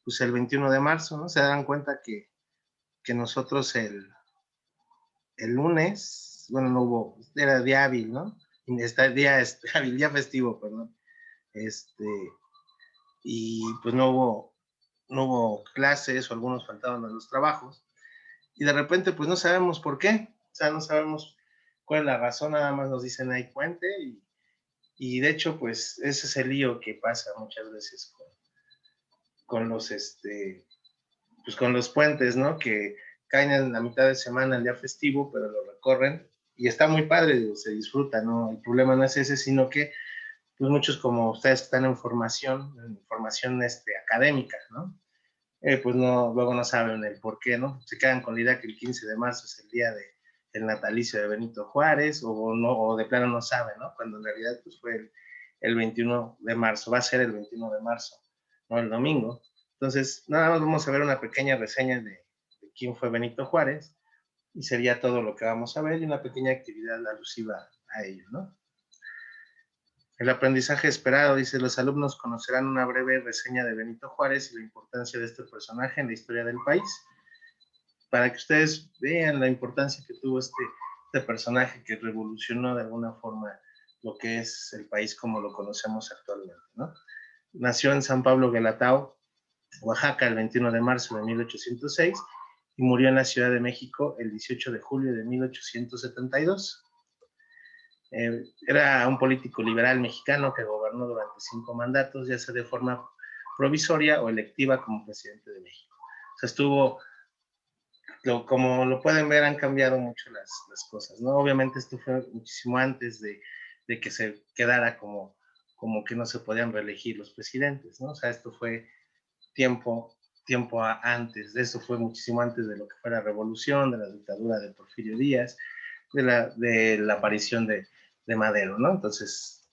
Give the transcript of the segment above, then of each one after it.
pues el 21 de marzo, ¿no? Se dan cuenta que nosotros el lunes, bueno, no hubo, era día hábil, ¿no? Está día hábil, día festivo, perdón. Este, y pues no hubo clases o algunos faltaban a los trabajos. Y de repente, pues no sabemos por qué, o sea, no sabemos cuál es la razón, nada más nos dicen hay puente y de hecho, pues ese es el lío que pasa muchas veces con los, pues con los puentes, ¿no? Que caen en la mitad de semana el día festivo, pero lo recorren y está muy padre, digo, se disfruta, ¿no? El problema no es ese, sino que pues muchos como ustedes que están en formación académica, ¿no? Pues no, luego no saben el por qué, ¿no? Se quedan con la idea que el 15 de marzo es el día del natalicio de Benito Juárez, o, no, o de plano no saben, ¿no? Cuando en realidad pues fue el 21 de marzo, va a ser el 21 de marzo, ¿no? El domingo. Entonces, nada más vamos a ver una pequeña reseña de quién fue Benito Juárez, y sería todo lo que vamos a ver, y una pequeña actividad alusiva a ello, ¿no? El aprendizaje esperado, dice, los alumnos conocerán una breve reseña de Benito Juárez y la importancia de este personaje en la historia del país, para que ustedes vean la importancia que tuvo este personaje que revolucionó de alguna forma lo que es el país como lo conocemos actualmente, ¿no? Nació en San Pablo Guelatao, Oaxaca, el 21 de marzo de 1806 y murió en la Ciudad de México el 18 de julio de 1872. Era un político liberal mexicano que gobernó durante 5 mandatos, ya sea de forma provisoria o electiva como presidente de México. O sea, como lo pueden ver, han cambiado mucho las cosas, ¿no? Obviamente esto fue muchísimo antes de que se quedara como que no se podían reelegir los presidentes, ¿no? O sea, esto fue tiempo antes, de eso fue muchísimo antes de lo que fue la revolución, de la dictadura de Porfirio Díaz, de la aparición de Madero, ¿no? Entonces,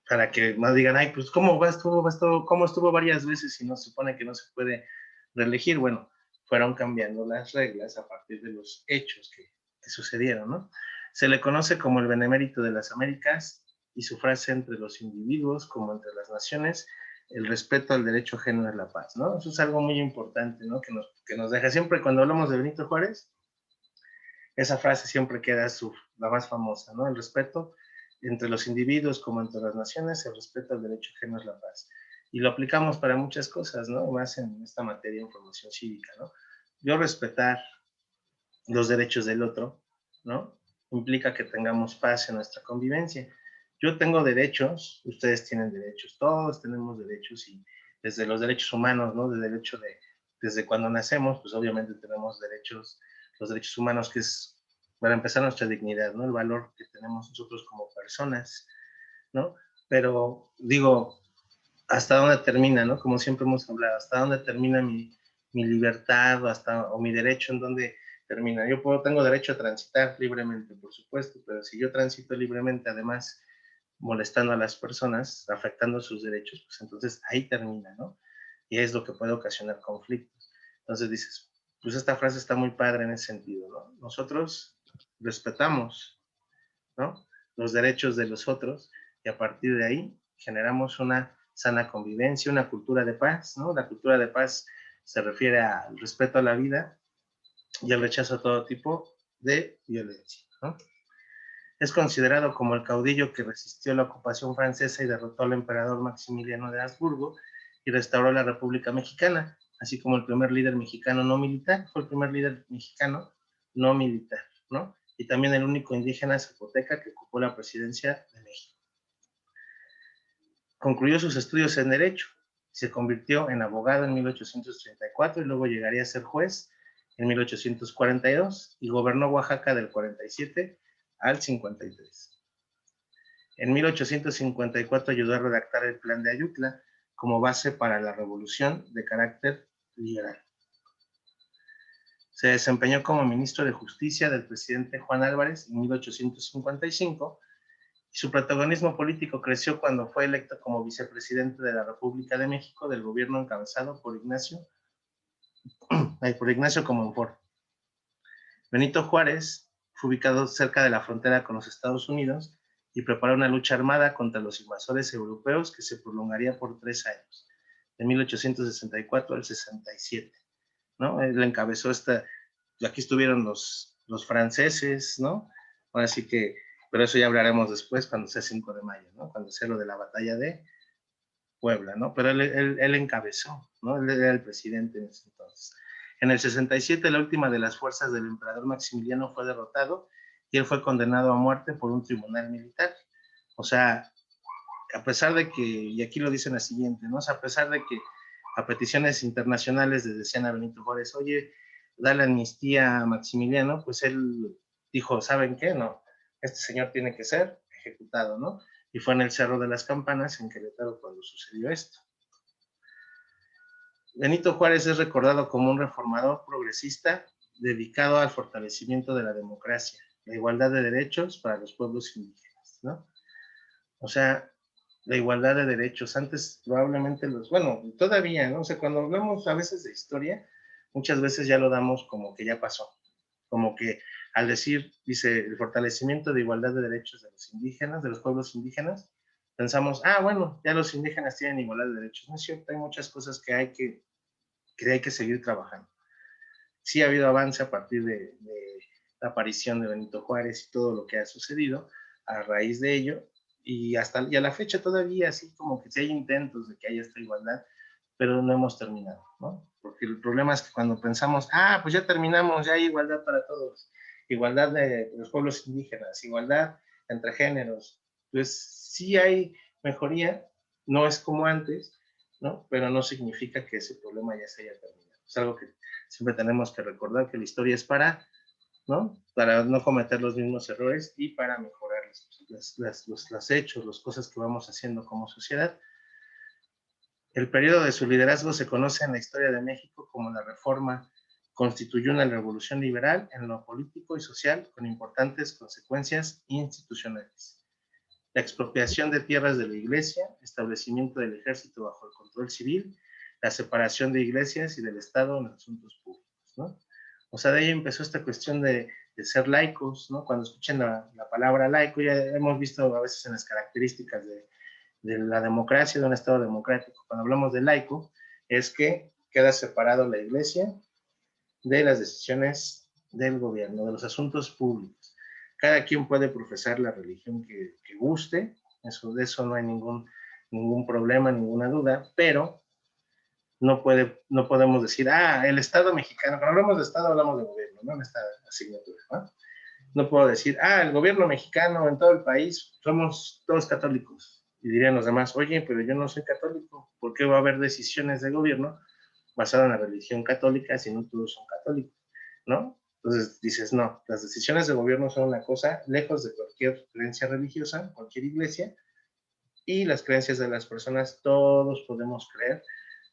para que no digan, ay, pues, ¿cómo estuvo varias veces y no se supone que no se puede reelegir? Bueno, fueron cambiando las reglas a partir de los hechos que sucedieron, ¿no? Se le conoce como el Benemérito de las Américas y su frase entre los individuos como entre las naciones, el respeto al derecho ajeno es la paz, ¿no? Eso es algo muy importante, ¿no? Que nos deja siempre cuando hablamos de Benito Juárez, esa frase siempre queda la más famosa, ¿no? El respeto entre los individuos como entre las naciones, el respeto al derecho ajeno es la paz. Y lo aplicamos para muchas cosas, ¿no? Más en esta materia de formación cívica, ¿no? Yo respetar los derechos del otro, ¿no? Implica que tengamos paz en nuestra convivencia. Yo tengo derechos, ustedes tienen derechos, todos tenemos derechos y desde los derechos humanos, ¿no? Desde cuando nacemos, pues obviamente tenemos derechos, los derechos humanos que es, para empezar, nuestra dignidad, ¿no? El valor que tenemos nosotros como personas, ¿no? Pero digo, ¿hasta dónde termina, no? Como siempre hemos hablado, ¿hasta dónde termina mi libertad o mi derecho en dónde termina? Tengo derecho a transitar libremente, por supuesto, pero si yo transito libremente, además molestando a las personas, afectando sus derechos, pues entonces ahí termina, ¿no? Y es lo que puede ocasionar conflictos. Entonces dices, pues esta frase está muy padre en ese sentido, ¿no? Nosotros respetamos, ¿no? Los derechos de los otros y a partir de ahí generamos una sana convivencia, una cultura de paz, ¿no? La cultura de paz se refiere al respeto a la vida y al rechazo a todo tipo de violencia, ¿no? Es considerado como el caudillo que resistió la ocupación francesa y derrotó al emperador Maximiliano de Habsburgo y restauró la República Mexicana, así como el primer líder mexicano no militar, fue el primer líder mexicano no militar, ¿no? Y también el único indígena zapoteca que ocupó la presidencia de México. Concluyó sus estudios en Derecho, se convirtió en abogado en 1834 y luego llegaría a ser juez en 1842 y gobernó Oaxaca del 47 al 53. En 1854 ayudó a redactar el Plan de Ayutla como base para la revolución de carácter liberal. Se desempeñó como ministro de Justicia del presidente Juan Álvarez en 1855 y su protagonismo político creció cuando fue electo como vicepresidente de la República de México del gobierno encabezado por Ignacio Comonfort. Benito Juárez fue ubicado cerca de la frontera con los Estados Unidos y preparó una lucha armada contra los invasores europeos que se prolongaría por 3 años, de 1864 al 67, ¿no? Él encabezó aquí estuvieron los franceses, ¿no? Ahora sí que, pero eso ya hablaremos después cuando sea 5 de mayo, ¿no? Cuando sea lo de la batalla de Puebla, ¿no? Pero él encabezó, ¿no? Él era el presidente en ese entonces. En el 67, la última de las fuerzas del emperador Maximiliano fue derrotado y él fue condenado a muerte por un tribunal militar. O sea, a pesar de que, y aquí lo dicen la siguiente, ¿no? O sea, a pesar de que a peticiones internacionales le decían a Benito Juárez, oye, dale amnistía a Maximiliano, pues él dijo, ¿saben qué? No, este señor tiene que ser ejecutado, ¿no? Y fue en el Cerro de las Campanas, en Querétaro, cuando sucedió esto. Benito Juárez es recordado como un reformador progresista dedicado al fortalecimiento de la democracia, la igualdad de derechos para los pueblos indígenas, ¿no? O sea, la igualdad de derechos. Antes probablemente bueno, todavía, ¿no? O sea, cuando hablamos a veces de historia, muchas veces ya lo damos como que ya pasó. Como que al decir, dice, el fortalecimiento de igualdad de derechos de los indígenas, de los pueblos indígenas, pensamos, bueno, ya los indígenas tienen igualdad de derechos. No es cierto, hay muchas cosas que hay que seguir trabajando. Sí ha habido avance a partir de la aparición de Benito Juárez y todo lo que ha sucedido a raíz de ello, y a la fecha todavía así como que sí hay intentos de que haya esta igualdad, pero no hemos terminado, ¿no? Porque el problema es que cuando pensamos, pues ya terminamos, ya hay igualdad para todos, igualdad de los pueblos indígenas, igualdad entre géneros, pues sí hay mejoría, no es como antes, ¿no? Pero no significa que ese problema ya se haya terminado. Es algo que siempre tenemos que recordar, que la historia es ¿no? Para no cometer los mismos errores y para mejorar los hechos, las cosas que vamos haciendo como sociedad. El periodo de su liderazgo se conoce en la historia de México como la Reforma. Constituyó una revolución liberal en lo político y social con importantes consecuencias institucionales. La expropiación de tierras de la iglesia, establecimiento del ejército bajo el control civil, la separación de iglesias y del Estado en asuntos públicos, ¿no? O sea, de ahí empezó esta cuestión de ser laicos, ¿no? Cuando escuchen la palabra laico, ya hemos visto a veces en las características de la democracia, de un Estado democrático, cuando hablamos de laico, es que queda separado la iglesia de las decisiones del gobierno, de los asuntos públicos. Cada quien puede profesar la religión que guste, de eso no hay ningún problema, ninguna duda, pero no podemos decir, el Estado mexicano, cuando hablamos de Estado hablamos de gobierno, ¿no? En esta asignatura, ¿no? No puedo decir, el gobierno mexicano en todo el país somos todos católicos. Y dirían los demás, oye, pero yo no soy católico, ¿por qué va a haber decisiones de gobierno basadas en la religión católica si no todos son católicos, ¿no? Entonces dices, no, las decisiones de gobierno son una cosa lejos de cualquier creencia religiosa, cualquier iglesia, y las creencias de las personas, todos podemos creer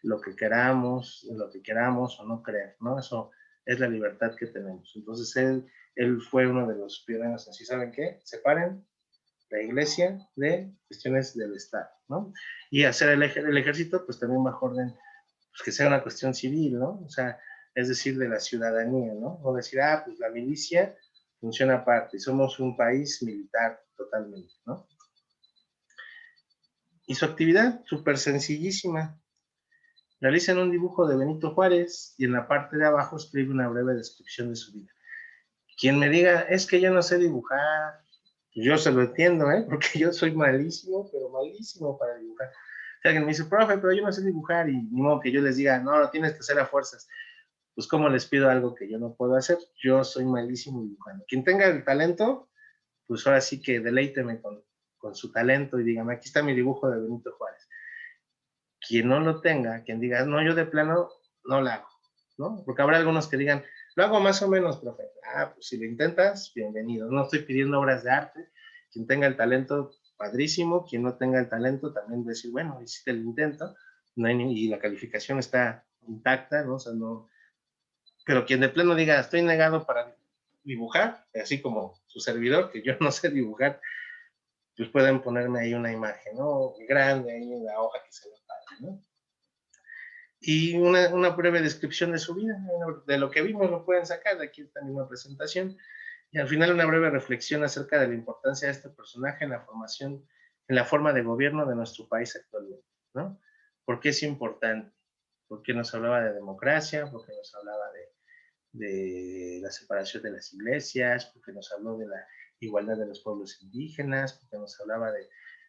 lo que queramos o no creer, ¿no? Eso es la libertad que tenemos. Entonces él fue uno de los pioneros así, ¿saben qué? Separen la iglesia de cuestiones del Estado, ¿no? Y hacer el ejército, pues también bajo orden, pues que sea una cuestión civil, ¿no? O sea, es decir, de la ciudadanía, ¿no? No decir, pues la milicia funciona aparte, y somos un país militar totalmente, ¿no? Y su actividad, súper sencillísima. Realizan un dibujo de Benito Juárez y en la parte de abajo escribe una breve descripción de su vida. Quien me diga, es que yo no sé dibujar, yo se lo entiendo, porque yo soy malísimo, pero malísimo para dibujar. O sea, alguien me dice, profe, pero yo no sé dibujar, y ni modo que yo les diga, no, lo tienes que hacer a fuerzas. Pues, ¿cómo les pido algo que yo no puedo hacer? Yo soy malísimo dibujando. Quien tenga el talento, pues ahora sí que deleíteme con su talento y dígame, aquí está mi dibujo de Benito Juárez. Quien no lo tenga, quien diga, no, yo de plano no lo hago, ¿no? Porque habrá algunos que digan, lo hago más o menos, profe. Pues si lo intentas, bienvenido. No estoy pidiendo obras de arte. Quien tenga el talento, padrísimo. Quien no tenga el talento, también decir, bueno, hiciste el intento, no hay y la calificación está intacta, ¿no? O sea, no. Pero quien de plano diga, estoy negado para dibujar, así como su servidor, que yo no sé dibujar, pues pueden ponerme ahí una imagen, ¿no? Grande ahí en la hoja que se lo padre, ¿no? Y una breve descripción de su vida, de lo que vimos lo pueden sacar de aquí esta misma presentación, y al final una breve reflexión acerca de la importancia de este personaje en la forma de gobierno de nuestro país actualmente, ¿no? ¿Por qué es importante? Porque nos hablaba de democracia, porque nos hablaba de la separación de las iglesias, porque nos habló de la igualdad de los pueblos indígenas, porque nos hablaba de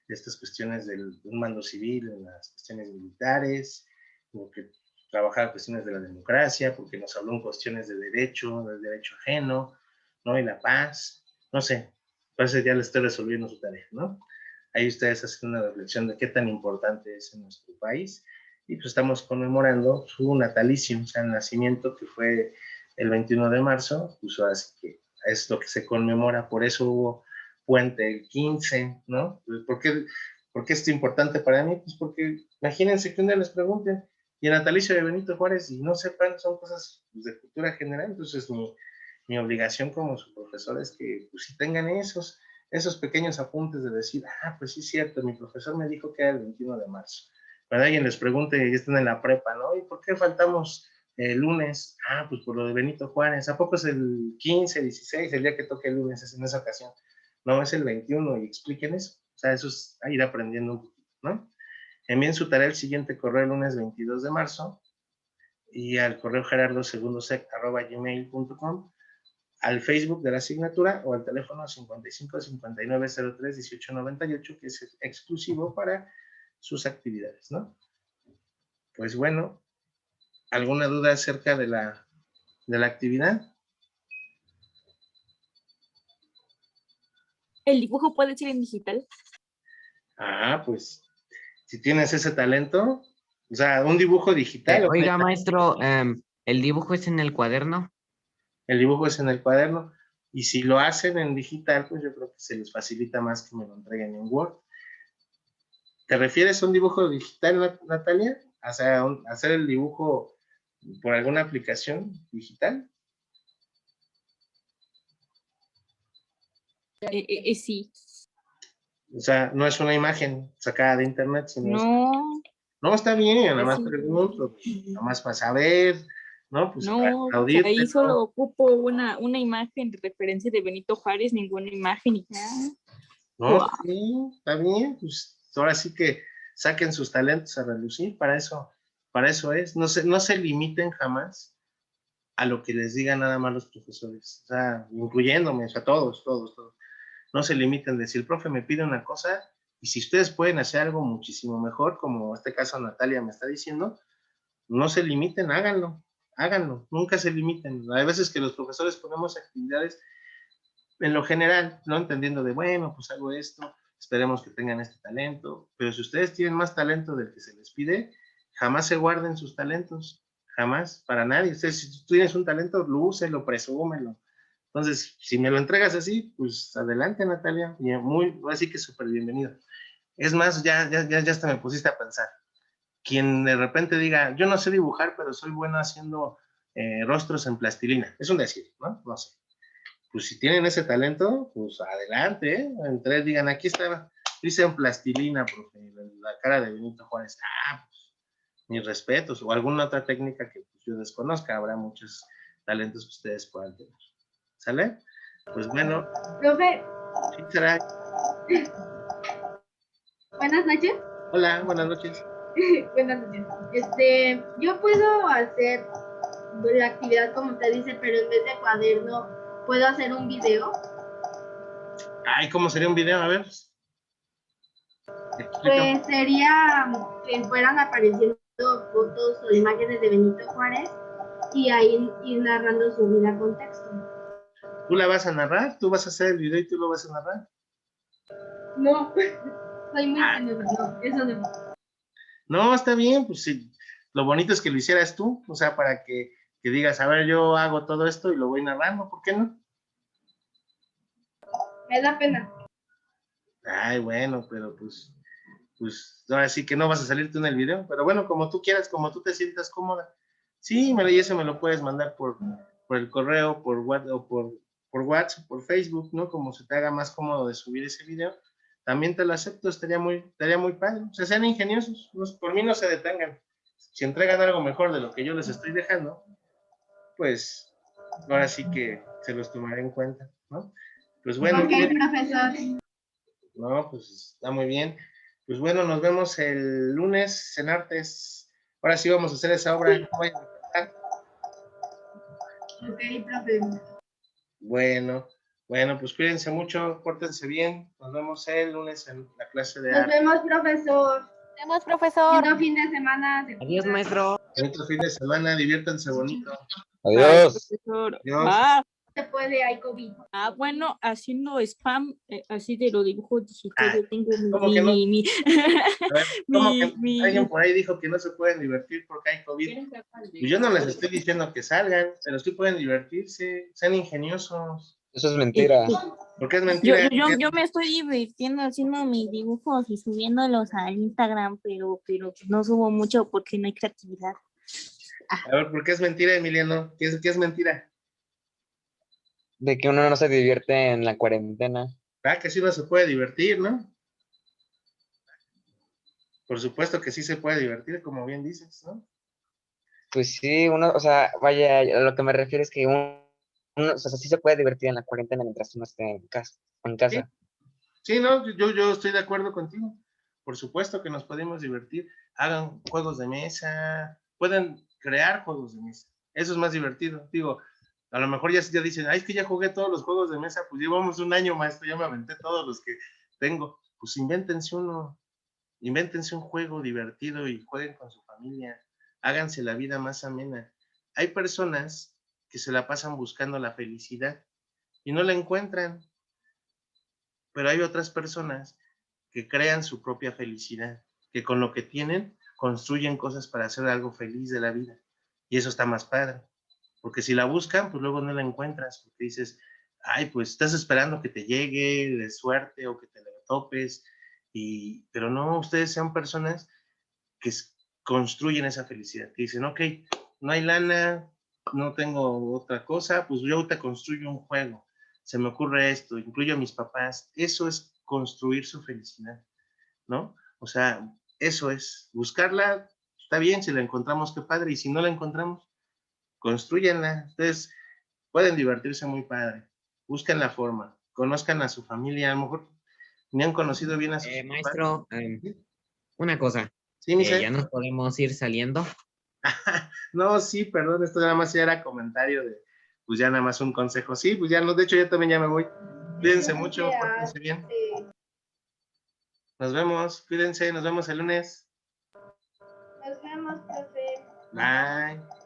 estas cuestiones de un mando civil en las cuestiones militares, porque trabajaba cuestiones de la democracia, porque nos habló en cuestiones de derecho, del derecho ajeno, ¿no? Y la paz, no sé, parece ya le estoy resolviendo su tarea, ¿no? Ahí ustedes hacen una reflexión de qué tan importante es en nuestro país, y pues estamos conmemorando su natalicio, o sea, el nacimiento que fue el 21 de marzo, pues ahora sí que es lo que se conmemora, por eso hubo puente el 15, ¿no? ¿Por qué es importante para mí? Pues porque imagínense que un día les pregunten, y el natalicio de Benito Juárez, y no sepan, son cosas pues, de cultura general, entonces mi obligación como su profesor es que pues sí tengan esos pequeños apuntes de decir, pues sí es cierto, mi profesor me dijo que era el 21 de marzo. Cuando alguien les pregunte, y están en la prepa, ¿no? ¿Y por qué faltamos el lunes? Pues por lo de Benito Juárez. ¿A poco es el 15, 16, el día que toque el lunes, es en esa ocasión? No, es el 21, y expliquen eso. O sea, eso es a ir aprendiendo un poquito, ¿no? Envíen su tarea el siguiente correo el lunes 22 de marzo y al correo gerardosegundosec@gmail.com, al Facebook de la asignatura o al teléfono 55 59 03 18 98, que es exclusivo para sus actividades, ¿no? Pues bueno, ¿alguna duda acerca de la actividad? ¿El dibujo puede ser en digital? Pues si tienes ese talento, o sea, un dibujo digital. Oiga, maestro, ¿el dibujo es en el cuaderno? El dibujo es en el cuaderno, y si lo hacen en digital, pues yo creo que se les facilita más que me lo entreguen en Word. ¿Te refieres a un dibujo digital, Natalia? O sea, hacer el dibujo por alguna aplicación digital. Sí. O sea, no es una imagen sacada de internet, sino No. No, está bien, nada más Sí. pregunto, nada más para saber, ¿no? Pues para No, aplaudirte, ahí ¿no? solo ocupo una imagen de referencia de Benito Juárez, ninguna imagen y ya. No, Wow. está bien, pues ahora sí que saquen sus talentos a relucir, para eso es, no se limiten jamás a lo que les digan nada más los profesores, o sea, incluyéndome, o sea, todos. No se limiten de decir, el profe me pide una cosa, y si ustedes pueden hacer algo muchísimo mejor, como este caso Natalia me está diciendo, no se limiten, háganlo, nunca se limiten. Hay veces que los profesores ponemos actividades en lo general, no entendiendo de, bueno, pues hago esto, esperemos que tengan este talento, pero si ustedes tienen más talento del que se les pide, jamás se guarden sus talentos, jamás, para nadie. Ustedes, si tú tienes un talento, lúcelo, presúmelo. Entonces, si me lo entregas así, pues adelante, Natalia, así que súper bienvenido. Es más, ya hasta me pusiste a pensar. Quien de repente diga, yo no sé dibujar, pero soy bueno haciendo rostros en plastilina. Es un decir, ¿no? No sé. Pues si tienen ese talento, pues adelante, ¿eh? En tres digan, aquí está, dice en plastilina, profe, la cara de Benito Juárez. Pues mis respetos. O alguna otra técnica que pues, yo desconozca. Habrá muchos talentos que ustedes puedan tener. ¿Sale? Pues bueno. Profe. Sí, será. Buenas noches. Hola, buenas noches. Buenas noches. Yo puedo hacer la actividad como usted dice, pero en vez de cuaderno, ¿puedo hacer un video? ¿Cómo sería un video? A ver. Pues sería que fueran apareciendo fotos o imágenes de Benito Juárez y ahí ir narrando su vida con texto. ¿Tú la vas a narrar? ¿Tú vas a hacer el video y tú lo vas a narrar? No, soy muy penosa, no, eso no. No, está bien, pues sí. Lo bonito es que lo hicieras tú, o sea, para que digas, a ver, yo hago todo esto y lo voy narrando, ¿por qué no? Me da pena. Bueno, pero pues ahora sí que no vas a salirte en el video, pero bueno, como tú quieras, como tú te sientas cómoda. Sí, y eso me lo puedes mandar por el correo, por WhatsApp, o por WhatsApp, por Facebook, ¿no? Como se te haga más cómodo de subir ese video. También te lo acepto, estaría muy padre. O sea, sean ingeniosos, por mí no se detengan. Si entregan algo mejor de lo que yo les estoy dejando, pues ahora sí que se los tomaré en cuenta, ¿no? Pues bueno. Ok, profesor. No, pues está muy bien. Pues bueno, nos vemos el lunes en artes. Ahora sí vamos a hacer esa obra. No vayan a faltar. Ok, profe. Bueno, pues cuídense mucho, pórtense bien. Nos vemos el lunes en la clase de Nos arte. vemos, profesor. Nos vemos, profesor. Lindo fin de semana. Adiós, maestro. Bonito fin de semana, diviértanse bonito. Bye, Adiós. profesor. Adiós. Se puede, hay COVID. Bueno, haciendo spam, así de los dibujos digitales, yo tengo ¿cómo que no? mi, A ver, ¿cómo que mi- alguien por ahí dijo que no se pueden divertir porque hay COVID? Pues yo no les estoy diciendo que salgan, pero sí pueden divertirse, sean ingeniosos. Eso es mentira. Porque es mentira. yo me estoy divirtiendo haciendo mis dibujos y subiéndolos al Instagram, pero no subo mucho porque no hay creatividad. A ver, ¿por qué es mentira, Emiliano? ¿Qué es mentira? De que uno no se divierte en la cuarentena. Ah, que sí no se puede divertir, ¿no? Por supuesto que sí se puede divertir, como bien dices, ¿no? Pues sí, uno, o sea, vaya, a lo que me refiero es que uno, o sea, sí se puede divertir en la cuarentena mientras uno esté en casa. Sí, no, yo estoy de acuerdo contigo. Por supuesto que nos podemos divertir. Hagan juegos de mesa, pueden crear juegos de mesa. Eso es más divertido. Digo, a lo mejor ya dicen, ay, es que ya jugué todos los juegos de mesa, pues llevamos un año, maestro, ya me aventé todos los que tengo. Pues invéntense uno, invéntense un juego divertido y jueguen con su familia. Háganse la vida más amena. Hay personas que se la pasan buscando la felicidad y no la encuentran. Pero hay otras personas que crean su propia felicidad, que con lo que tienen construyen cosas para hacer algo feliz de la vida. Y eso está más padre. Porque si la buscan, pues luego no la encuentras, porque dices, ay, pues estás esperando que te llegue de suerte o que te la topes, pero no, ustedes sean personas que construyen esa felicidad, que dicen, ok, no hay lana, no tengo otra cosa, pues yo te construyo un juego, se me ocurre esto, incluyo a mis papás, eso es construir su felicidad, ¿no? O sea, eso es, buscarla, está bien, si la encontramos, qué padre, y si no la encontramos, construyanla, entonces pueden divertirse muy padre, busquen la forma, conozcan a su familia, a lo mejor ni han conocido bien a sus papás. Maestro, una cosa. Sí, Misael. ¿Ya nos podemos ir saliendo? No, sí, perdón, esto nada más ya era comentario de, pues ya nada más un consejo. Sí, pues ya no, de hecho yo también ya me voy. Cuídense mucho, pórtense bien. Nos vemos, cuídense, nos vemos el lunes. Nos vemos, profe. Bye.